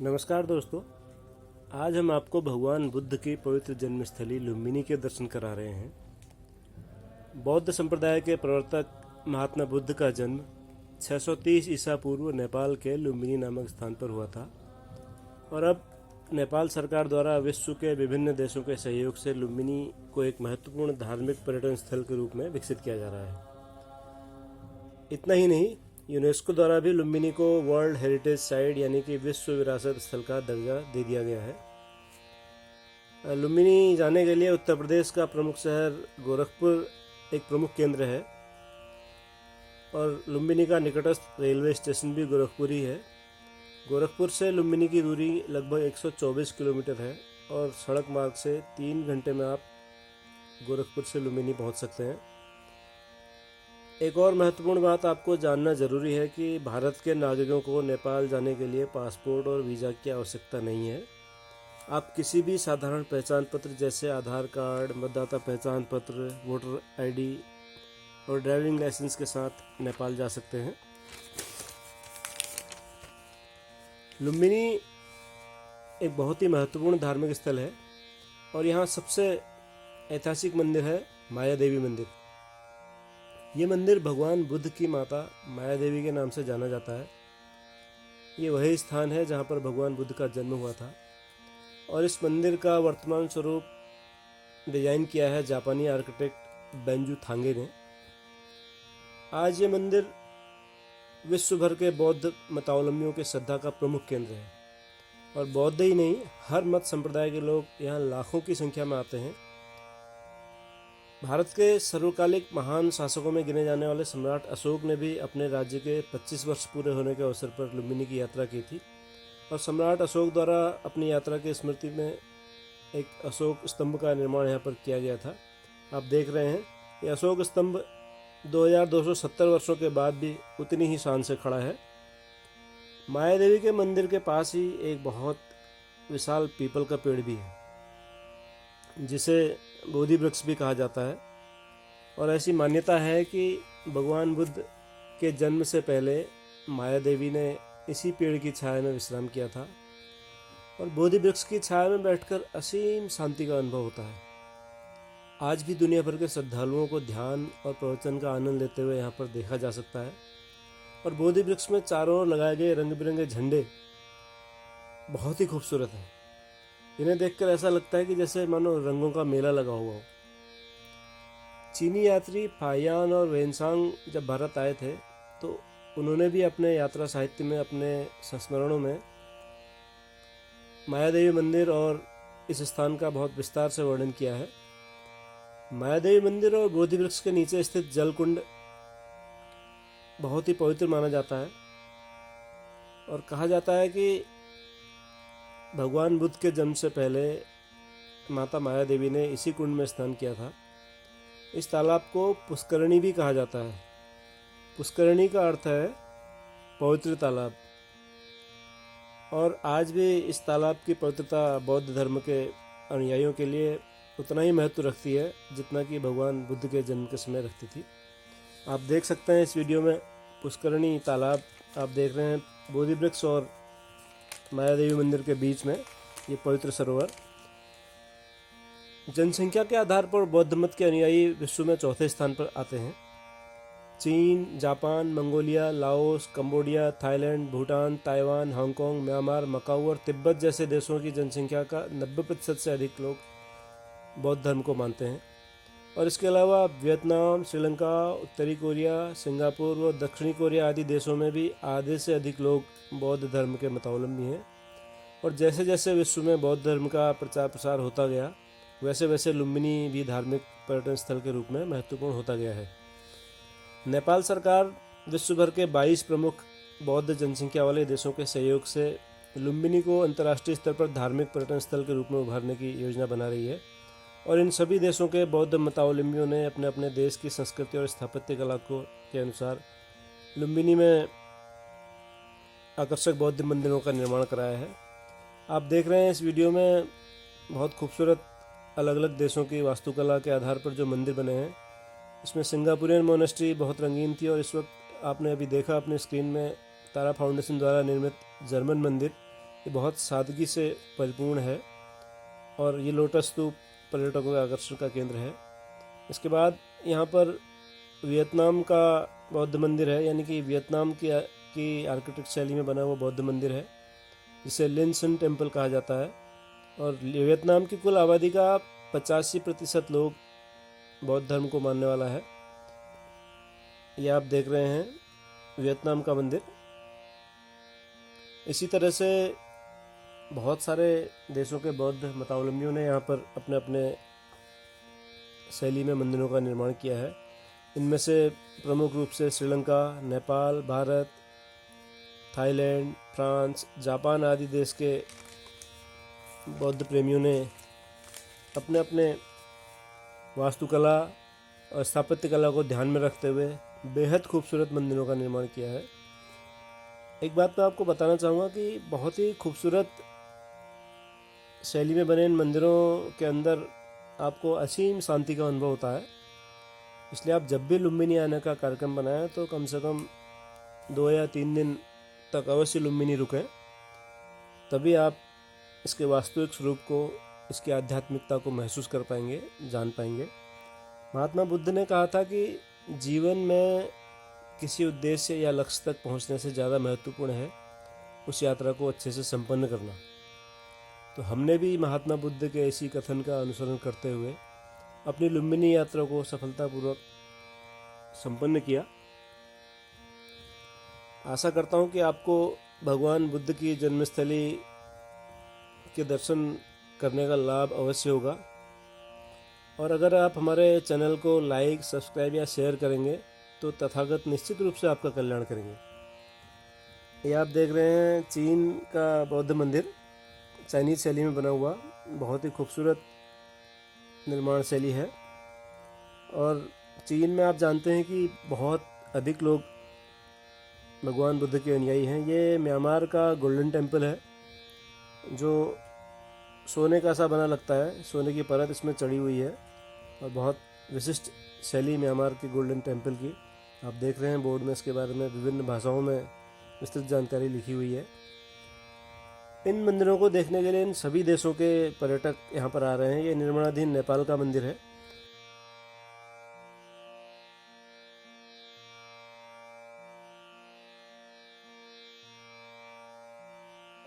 नमस्कार दोस्तों। आज हम आपको भगवान बुद्ध की पवित्र जन्मस्थली लुम्बिनी के दर्शन करा रहे हैं। बौद्ध संप्रदाय के प्रवर्तक महात्मा बुद्ध का जन्म 630 ईसा पूर्व नेपाल के लुम्बिनी नामक स्थान पर हुआ था और अब नेपाल सरकार द्वारा विश्व के विभिन्न देशों के सहयोग से लुम्बिनी को एक महत्वपूर्ण धार्मिक पर्यटन स्थल के रूप में विकसित किया जा रहा है। इतना ही नहीं, यूनेस्को द्वारा भी लुम्बिनी को वर्ल्ड हेरिटेज साइट यानी कि विश्व विरासत स्थल का दर्जा दे दिया गया है। लुम्बिनी जाने के लिए उत्तर प्रदेश का प्रमुख शहर गोरखपुर एक प्रमुख केंद्र है और लुम्बिनी का निकटस्थ रेलवे स्टेशन भी गोरखपुर ही है। गोरखपुर से लुम्बिनी की दूरी लगभग 124 किलोमीटर है और सड़क मार्ग से 3 घंटे में आप गोरखपुर से लुम्बिनी पहुंच सकते हैं। एक और महत्वपूर्ण बात आपको जानना जरूरी है कि भारत के नागरिकों को नेपाल जाने के लिए पासपोर्ट और वीज़ा की आवश्यकता नहीं है। आप किसी भी साधारण पहचान पत्र जैसे आधार कार्ड, मतदाता पहचान पत्र, वोटर आईडी और ड्राइविंग लाइसेंस के साथ नेपाल जा सकते हैं। लुम्बिनी एक बहुत ही महत्वपूर्ण धार्मिक स्थल है और यहाँ सबसे ऐतिहासिक मंदिर है माया देवी मंदिर। ये मंदिर भगवान बुद्ध की माता माया देवी के नाम से जाना जाता है। ये वही स्थान है जहाँ पर भगवान बुद्ध का जन्म हुआ था और इस मंदिर का वर्तमान स्वरूप डिजाइन किया है जापानी आर्किटेक्ट बेंजू थांगे ने। आज ये मंदिर विश्व भर के बौद्ध मतावलंबियों के श्रद्धा का प्रमुख केंद्र है और बौद्ध ही नहीं, हर मत संप्रदाय के लोग यहाँ लाखों की संख्या में आते हैं। भारत के सर्वकालिक महान शासकों में गिने जाने वाले सम्राट अशोक ने भी अपने राज्य के 25 वर्ष पूरे होने के अवसर पर लुम्बिनी की यात्रा की थी और सम्राट अशोक द्वारा अपनी यात्रा की स्मृति में एक अशोक स्तंभ का निर्माण यहाँ पर किया गया था। आप देख रहे हैं ये अशोक स्तंभ 2270 वर्षों के बाद भी उतनी ही शान से खड़ा है। माया देवी के मंदिर के पास ही एक बहुत विशाल पीपल का पेड़ भी है जिसे बोधि वृक्ष भी कहा जाता है और ऐसी मान्यता है कि भगवान बुद्ध के जन्म से पहले माया देवी ने इसी पेड़ की छाया में विश्राम किया था और बोधि वृक्ष की छाया में बैठकर असीम शांति का अनुभव होता है। आज भी दुनिया भर के श्रद्धालुओं को ध्यान और प्रवचन का आनंद लेते हुए यहाँ पर देखा जा सकता है और बोधि वृक्ष में चारों ओर लगाए गए रंग बिरंगे झंडे बहुत ही खूबसूरत हैं। इन्हें देखकर ऐसा लगता है कि जैसे मानो रंगों का मेला लगा हुआ हो। चीनी यात्री फाहियान और वेनसांग जब भारत आए थे तो उन्होंने भी अपने यात्रा साहित्य में अपने संस्मरणों में माया देवी मंदिर और इस स्थान का बहुत विस्तार से वर्णन किया है। माया देवी मंदिर और बोधि वृक्ष के नीचे स्थित जल कुंड बहुत ही पवित्र माना जाता है और कहा जाता है कि भगवान बुद्ध के जन्म से पहले माता माया देवी ने इसी कुंड में स्नान किया था। इस तालाब को पुष्करणी भी कहा जाता है। पुष्करणी का अर्थ है पवित्र तालाब और आज भी इस तालाब की पवित्रता बौद्ध धर्म के अनुयायियों के लिए उतना ही महत्व रखती है जितना कि भगवान बुद्ध के जन्म के समय रखती थी। आप देख सकते हैं इस वीडियो में पुष्करणी तालाब, आप देख रहे हैं बोधि वृक्ष और माया देवी मंदिर के बीच में ये पवित्र सरोवर। जनसंख्या के आधार पर बौद्ध मत के अनुयायी विश्व में चौथे स्थान पर आते हैं। चीन, Japan, Mongolia, Laos, Cambodia, Thailand, Bhutan, Taiwan, Hong Kong, Myanmar, Macau और तिब्बत जैसे देशों की जनसंख्या का 90% से अधिक लोग बौद्ध धर्म को मानते हैं और इसके अलावा वियतनाम, श्रीलंका, उत्तरी कोरिया, सिंगापुर व दक्षिणी कोरिया आदि देशों में भी आधे से अधिक लोग बौद्ध धर्म के मतावलंबी हैं और जैसे जैसे विश्व में बौद्ध धर्म का प्रचार प्रसार होता गया वैसे वैसे लुम्बिनी भी धार्मिक पर्यटन स्थल के रूप में महत्वपूर्ण होता गया है। नेपाल सरकार विश्व भर के 22 प्रमुख बौद्ध जनसंख्या वाले देशों के सहयोग से लुम्बिनी को अंतर्राष्ट्रीय स्तर पर धार्मिक पर्यटन स्थल के रूप में उभारने की योजना बना रही है और इन सभी देशों के बौद्ध मतावलंबियों ने अपने अपने देश की संस्कृति और स्थापत्य कला के अनुसार लुम्बिनी में आकर्षक बौद्ध मंदिरों का निर्माण कराया है। आप देख रहे हैं इस वीडियो में बहुत खूबसूरत अलग अलग देशों की वास्तुकला के आधार पर जो मंदिर बने हैं। इसमें सिंगापुरियन मोनेस्ट्री बहुत रंगीन थी और इस वक्त आपने अभी देखा अपने स्क्रीन में तारा फाउंडेशन द्वारा निर्मित जर्मन मंदिर ये बहुत सादगी से परिपूर्ण है और ये लोटस स्तूप पर्यटकों के आकर्षण का केंद्र है। इसके बाद यहाँ पर वियतनाम का बौद्ध मंदिर है, यानी कि वियतनाम की आर्किटेक्ट शैली में बना हुआ बौद्ध मंदिर है, जिसे लिन सन टेम्पल कहा जाता है। और वियतनाम की कुल आबादी का 85% लोग बौद्ध धर्म को मानने वाला है। ये आप देख रहे हैं वियतनाम का मंदिर। इसी तरह से बहुत सारे देशों के बौद्ध मतावलंबियों ने यहाँ पर अपने अपने शैली में मंदिरों का निर्माण किया है। इनमें से प्रमुख रूप से Sri Lanka, Nepal, Bharat, Thailand, France, Japan आदि देश के बौद्ध प्रेमियों ने अपने अपने वास्तुकला और स्थापत्य कला को ध्यान में रखते हुए बेहद खूबसूरत मंदिरों का निर्माण किया है। एक बात मैं आपको बताना चाहूँगा कि बहुत ही खूबसूरत शैली में बने इन मंदिरों के अंदर आपको असीम शांति का अनुभव होता है। इसलिए आप जब भी लुम्बिनी आने का कार्यक्रम बनाएं तो कम से कम 2 या 3 दिन तक अवश्य लुम्बिनी रुकें, तभी आप इसके वास्तविक स्वरूप को, इसकी आध्यात्मिकता को महसूस कर पाएंगे, जान पाएंगे। महात्मा बुद्ध ने कहा था कि जीवन में किसी उद्देश्य या लक्ष्य तक पहुंचने से ज़्यादा महत्वपूर्ण है उस यात्रा को अच्छे से संपन्न करना। तो हमने भी महात्मा बुद्ध के इसी कथन का अनुसरण करते हुए अपनी लुम्बिनी यात्रा को सफलतापूर्वक संपन्न किया। आशा करता हूँ कि आपको भगवान बुद्ध की जन्मस्थली के दर्शन करने का लाभ अवश्य होगा। और अगर आप हमारे चैनल को लाइक, सब्सक्राइब या शेयर करेंगे तो तथागत निश्चित रूप से आपका कल्याण करेंगे। ये आप देख रहे हैं चीन का बौद्ध मंदिर, चाइनीज़ शैली में बना हुआ, बहुत ही खूबसूरत निर्माण शैली है। और चीन में आप जानते हैं कि बहुत अधिक लोग भगवान बुद्ध के अनुयायी हैं। ये म्यांमार का गोल्डन टेम्पल है, जो सोने का सा बना लगता है, सोने की परत इसमें चढ़ी हुई है और बहुत विशिष्ट शैली म्यांमार की गोल्डन टेम्पल की। आप देख रहे हैं बोर्ड में इसके बारे में विभिन्न भाषाओं में विस्तृत जानकारी लिखी हुई है। इन मंदिरों को देखने के लिए इन सभी देशों के पर्यटक यहाँ पर आ रहे हैं। ये निर्माणाधीन नेपाल का मंदिर है।